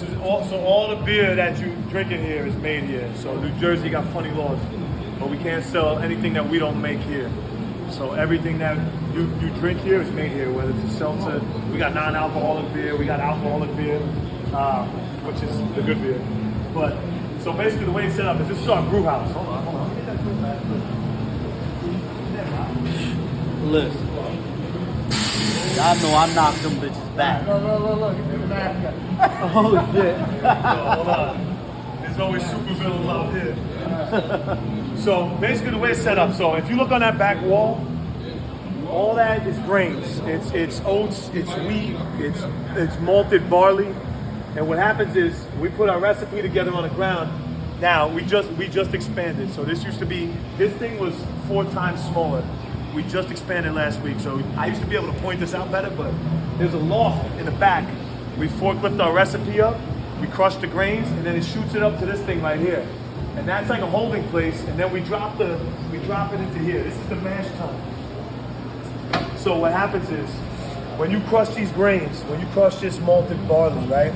So all the beer that you drinking here is made here. So New Jersey got funny laws, but we can't sell anything that we don't make here. So everything that you drink here is made here, whether it's a seltzer. We got non-alcoholic beer, we got alcoholic beer, which is the good beer. But so basically the way it's set up is this is our brew house. Hold on. Get that brew back. Listen. Y'all know I knocked them bitches back. Look. Get the mask. Oh shit. Hold on. There's always super villains out here. So basically the way it's set up, so if you look on that back wall, all that is grains. It's oats, it's wheat, it's malted barley. And what happens is we put our recipe together on the ground. Now we just expanded. So this thing was 4 times smaller. We just expanded last week. So I used to be able to point this out better, but there's a loft in the back. We forklift our recipe up, we crush the grains, and then it shoots it up to this thing right here. And that's like a holding place, and then we drop it into here. This is the mash tun. So what happens is, when you crush these grains, when you crush this malted barley, right?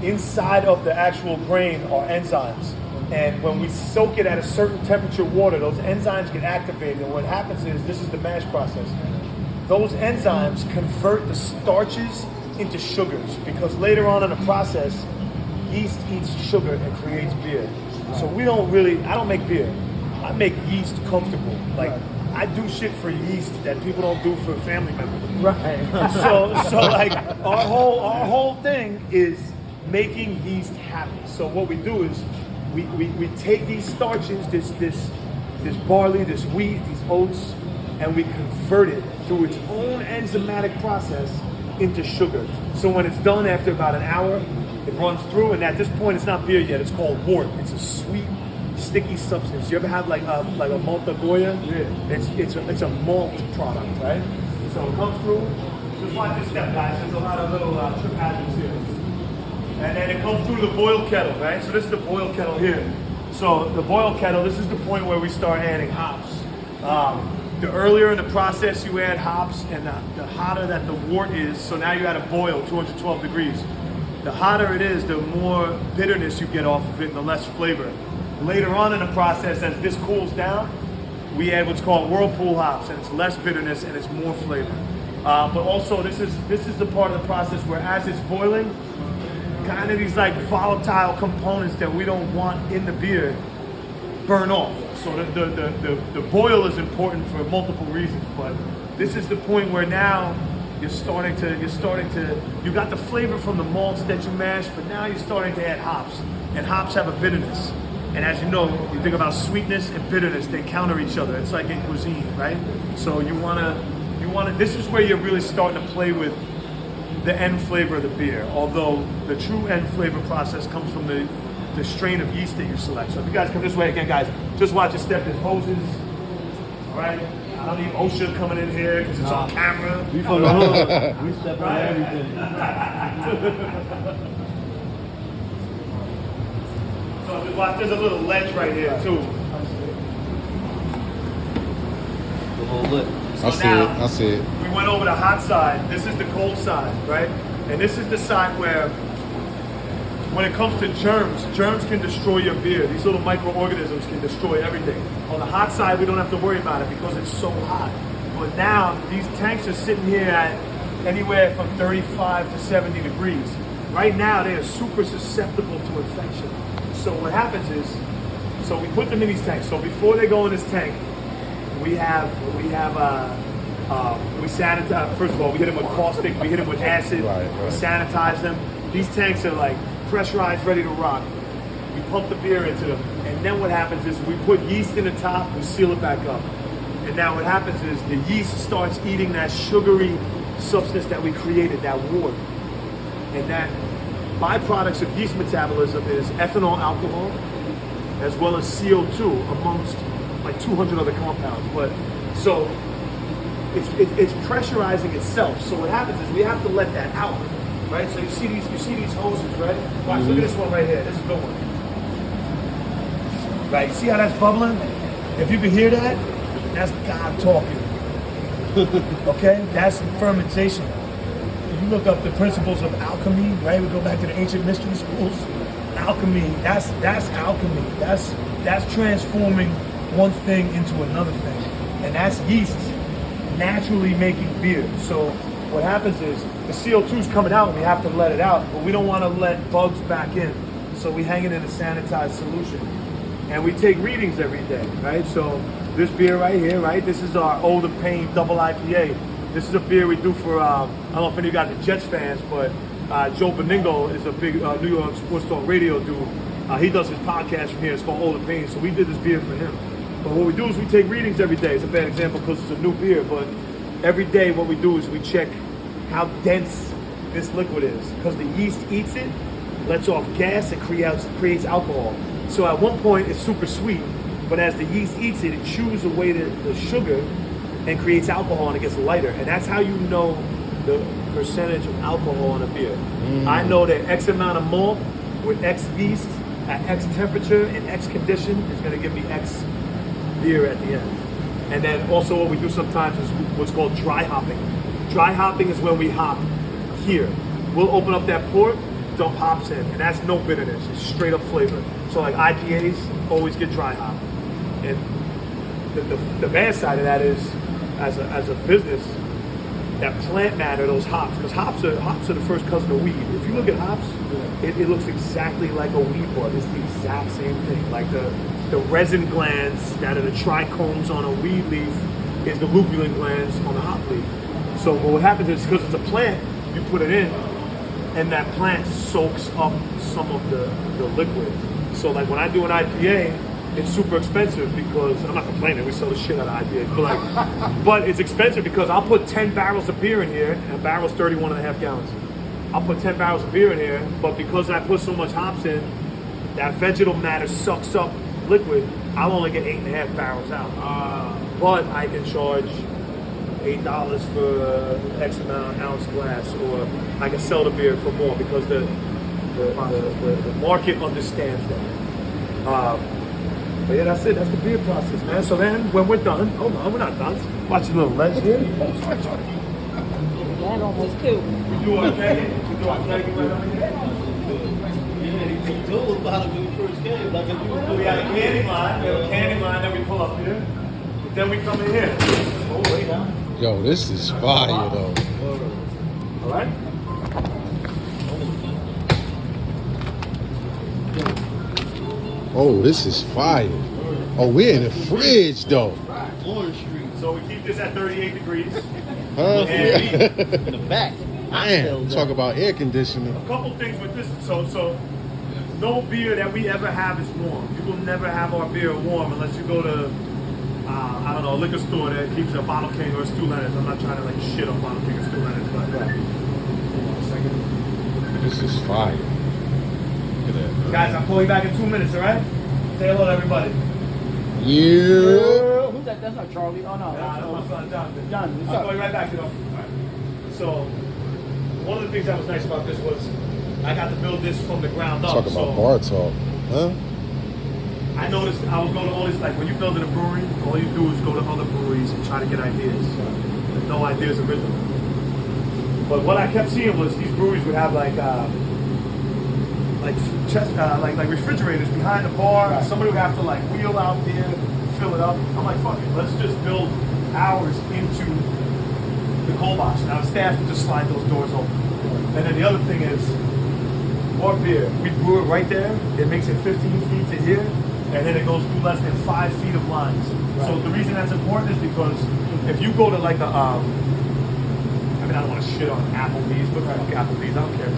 Inside of the actual grain are enzymes. And when we soak it at a certain temperature water, those enzymes get activated. And what happens is, this is the mash process. Those enzymes convert the starches into sugars, because later on in the process, yeast eats sugar and creates beer. So I don't make beer. I make yeast comfortable. Like, I do shit for yeast that people don't do for family members. Right. So like our whole thing is making yeast happy. So what we do is we take these starches, this barley, this wheat, these oats, and we convert it through its own enzymatic process into sugar. So when it's done after about an hour, it runs through, and at this point it's not beer yet, it's called wort. It's a sweet, sticky substance. You ever have like a Malta Goya? Yeah. It's a malt product, right? So it comes through. Just watch this step, guys. There's a lot of little trip hazards here. And then it comes through the boil kettle, right? So this is the boil kettle here. So the boil kettle, this is the point where we start adding hops. The earlier in the process you add hops, and the hotter that the wort is, so now you're at a boil, 212 degrees. The hotter it is, the more bitterness you get off of it and the less flavor. Later on in the process, as this cools down, we add what's called whirlpool hops, and it's less bitterness and it's more flavor. But also this is the part of the process where as it's boiling, kind of these like volatile components that we don't want in the beer burn off. So the boil is important for multiple reasons, but this is the point where now you got the flavor from the malts that you mashed, but now you're starting to add hops, and hops have a bitterness. And as you know, you think about sweetness and bitterness, they counter each other. It's like in cuisine, right? So you wanna, this is where you're really starting to play with the end flavor of the beer, although the true end flavor process comes from the strain of yeast that you select. So if you guys come this way again, guys, just watch your step. There's hoses, all right? I don't need OSHA coming in here because it's on camera. We from the hood. We step on everything. So just watch, there's a little ledge right here too. The little lip. So I see it. We went over the hot side. This is the cold side, right? And this is the side where, when it comes to germs can destroy your beer. These little microorganisms can destroy everything. On the hot side, we don't have to worry about it because it's so hot. But now, these tanks are sitting here at anywhere from 35 to 70 degrees. Right now, they are super susceptible to infection. So what happens is, so we put them in these tanks. So before they go in this tank, we sanitize. First of all, we hit them with caustic, we hit them with acid, Right. We sanitize them. These tanks are like pressurized, ready to rock. We pump the beer into them, and then what happens is we put yeast in the top, we seal it back up. And now what happens is the yeast starts eating that sugary substance that we created, that wort. And that byproducts of yeast metabolism is ethanol alcohol, as well as CO2, amongst like 200 other compounds. But so it's pressurizing itself. So what happens is we have to let that out, right? So you see these hoses, right? Watch, look at this one right here. This is a good one. Right, you see how that's bubbling? If you can hear that, that's God talking. Okay, that's fermentation. if you look up the principles of alchemy, right? We go back to the ancient mystery schools. Alchemy, that's alchemy. That's transforming one thing into another thing. And that's yeast naturally making beer. So what happens is the CO2 is coming out and we have to let it out, but we don't want to let bugs back in. So we hang it in a sanitized solution. And we take readings every day, right? So this beer right here, right? This is our Older Pain Double IPA. This is a beer we do for, I don't know if any of you guys are Jets fans, but Joe Beningo is a big New York sports talk radio dude. He does his podcast from here. It's called Older Pain. So we did this beer for him. But what we do is we take readings every day. It's a bad example because it's a new beer, but every day what we do is we check how dense this liquid is. Because the yeast eats it, lets off gas, and creates alcohol. So at one point it's super sweet, but as the yeast eats it, it chews away the sugar and creates alcohol and it gets lighter. And that's how you know the percentage of alcohol in a beer. I know that X amount of malt with X yeast at X temperature and X condition is going to give me X beer at the end. And then also what we do sometimes is what's called dry hopping. Dry hopping is when we hop here. We'll open up that port, dump hops in, and that's no bitterness. It's straight up flavor. So like IPAs always get dry hop. And the bad side of that is, as a business, that plant matter, those hops, because hops are the first cousin of weed. If you look at hops, it looks exactly like a weed bud. It's the exact same thing. Like the resin glands that are the trichomes on a weed leaf is the lupulin glands on the hop leaf. So what happens is, because it's a plant, you put it in, and that plant soaks up some of the liquid. So like when I do an IPA, it's super expensive because, I'm not complaining, we sell the shit out of IPAs, but it's expensive because I'll put 10 barrels of beer in here, and a barrel's 31.5 gallons. I'll put 10 barrels of beer in here, but because I put so much hops in, that vegetal matter sucks up liquid, I'll only get 8.5 barrels out. But I can charge $8 for X amount ounce glass, or I can sell the beer for more because the market understands that. But yeah, that's it. That's the beer process, man. So then, when we're done, hold on, we're not done. Watch a little ledge here. That almost killed me. We do our kegging. We do our kegging right over here. Yeah, he told about it when we first came. Like if you was We got a candy line. We have a candy line that we pull up here. But then we come in here. Oh, way down. Yo, this is fire though. All right. Oh, this is fire. Oh, we're in the fridge though. Orange Street So we keep this at 38 degrees. Huh? And in the back. Man, talk about air conditioning. a couple things with this. So no beer that we ever have is warm. You will never have our beer warm unless you go to I don't know, a liquor store that keeps a Bottle King or a Stu Leonard's. I'm not trying to like shit on Bottle King or Stu Leonard's, but hold on a second. This is fire. Look at that, bro. Guys, I'll call you back in 2 minutes, all right? Say hello to everybody. Yeah. Who's that? That's not Charlie. Oh no. That's my son, Jonathan. Jonathan, what's I'll up? call you right back, you know. All right. So, one of the things that was nice about this was I got to build this from the ground up. Talk about bar talk. Huh? I noticed I would go to all these, like when you're building a brewery, all you do is go to other breweries and try to get ideas. There's no ideas original. But what I kept seeing was these breweries would have like refrigerators behind the bar. Right. Somebody would have to like wheel out there, fill it up. I'm like, fuck it, let's just build ours into the cold box. Now the staff can just slide those doors open. And then the other thing is, our beer, we brew it right there. It makes it 15 feet to here, and then it goes through less than 5 feet of lines. Right. So the reason that's important is because if you go to like I don't want to shit on Applebee's, but fuck Applebee's, I don't care.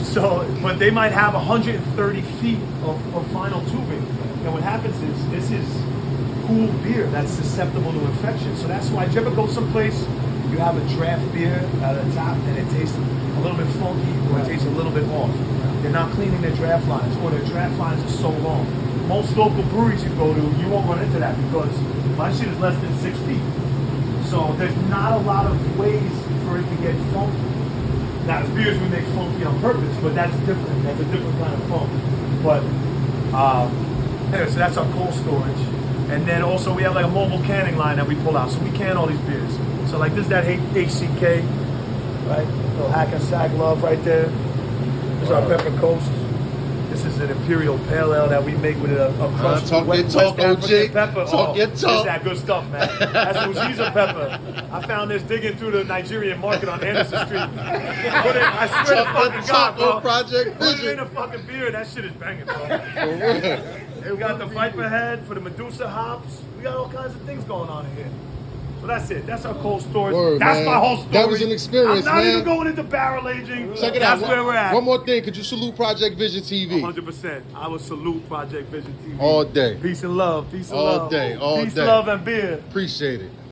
So, but they might have 130 feet of vinyl tubing, and what happens is this is cool beer that's susceptible to infection. So that's why, if you ever go someplace, you have a draft beer at the top, and it tastes a little bit funky, or it tastes a little bit off. They're not cleaning their draft lines, or their draft lines are so long. Most local breweries you go to, you won't run into that because my shit is less than 6 feet. So there's not a lot of ways for it to get funky. Now, the beers we make funky on purpose, but that's different. That's a different kind of funk. But anyway, so that's our cold storage. And then also we have like a mobile canning line that we pull out. So we can all these beers. So like this is that HCK, right? Little Hackensack love right there. This is our Pepper Coast. This is an Imperial Pale Ale that we make with a crushed talk your West talk, African OG. pepper. Talk your This talk. is that good stuff, man. That's Uziza pepper. I found this digging through the Nigerian market on Anderson Street. Put it, I swear to Talk your fucking talk God, bro. on Project Put it Vision. in a fucking beer. That shit is banging, bro. For real. We got the Viper Head for the Medusa hops. We got all kinds of things going on in here. So that's it. That's our cold storage. Word, That's man. my whole story. That was an experience, I'm not man. even going into barrel aging. Check it out. That's where we're at. One more thing. Could you salute Project Vision TV? 100%. I will salute Project Vision TV. All day. Peace and love. Peace and All love. day, all Peace, day. love, and beer. Appreciate it.